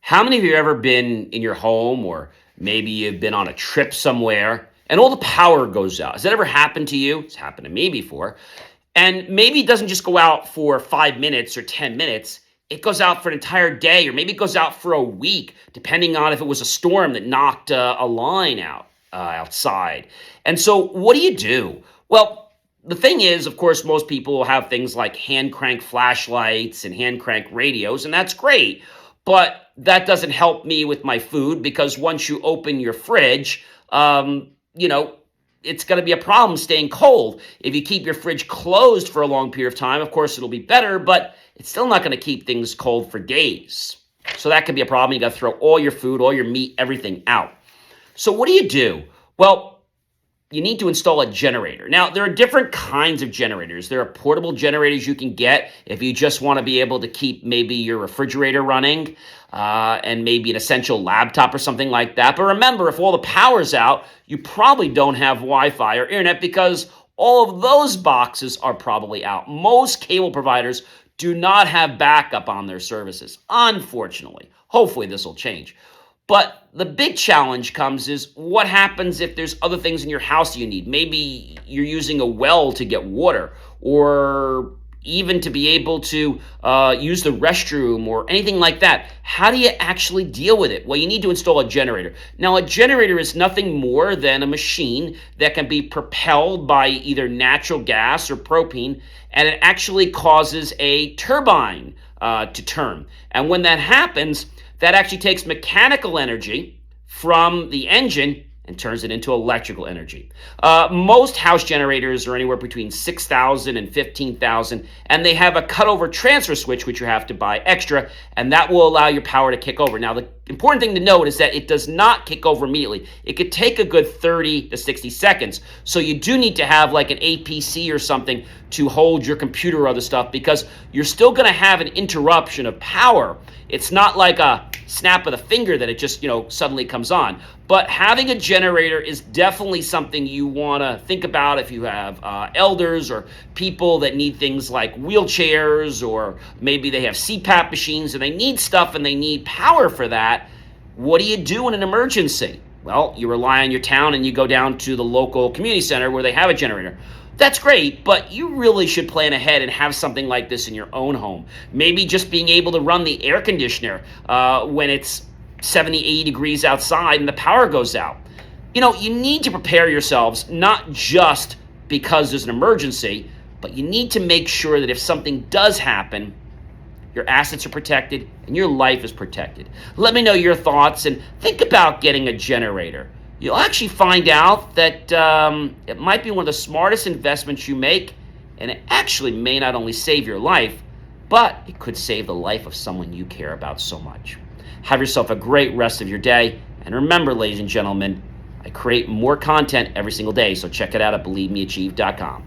How many of you have ever been in your home or maybe you've been on a trip somewhere and all the power goes out? Has that ever happened to you? It's happened to me before. And maybe it doesn't just go out for 5 minutes or 10 minutes. It goes out for an entire day, or maybe it goes out for a week, depending on if it was a storm that knocked a line out outside. And so, what do you do? Well, the thing is, of course, most people have things like hand crank flashlights and hand crank radios, and that's great. But that doesn't help me with my food because once you open your fridge, you know, it's going to be a problem staying cold. If you keep your fridge closed for a long period of time, of course, it'll be better, but it's still not going to keep things cold for days. So that could be a problem. You got to throw all your food, all your meat, everything out. So what do you do? Well, you need to install a generator. Now, there are different kinds of generators. There are portable generators you can get if you just want to be able to keep maybe your refrigerator running and maybe an essential laptop or something like that. But remember, if all the power's out, you probably don't have Wi-Fi or internet because all of those boxes are probably out. Most cable providers do not have backup on their services, unfortunately. Hopefully this will change. But the big challenge comes is what happens if there's other things in your house you need? Maybe you're using a well to get water or even to be able to use the restroom or anything like that. How do you actually deal with it? Well, you need to install a generator. Now, a generator is nothing more than a machine that can be propelled by either natural gas or propane, and it actually causes a turbine to turn. And when that happens, that actually takes mechanical energy from the engine and turns it into electrical energy. Most house generators are anywhere between 6,000 and 15,000, and they have a cutover transfer switch, which you have to buy extra, and that will allow your power to kick over. Now, the important thing to note is that it does not kick over immediately. It could take a good 30 to 60 seconds, so you do need to have like an APC or something to hold your computer or other stuff because you're still going to have an interruption of power. It's not like a snap of the finger that it just, suddenly comes on. But having a generator is definitely something you want to think about if you have elders or people that need things like wheelchairs, or maybe they have CPAP machines and they need stuff and they need power for that. What do you do in an emergency? Well, you rely on your town and you go down to the local community center where they have a generator. That's great, but you really should plan ahead and have something like this in your own home. Maybe just being able to run the air conditioner when it's 70, 80 degrees outside and the power goes out. You need to prepare yourselves, not just because there's an emergency, but you need to make sure that if something does happen, your assets are protected and your life is protected. Let me know your thoughts and think about getting a generator. You'll actually find out that it might be one of the smartest investments you make, and it actually may not only save your life, but it could save the life of someone you care about so much. Have yourself a great rest of your day, and remember, ladies and gentlemen, I create more content every single day, so check it out at believemeachieve.com.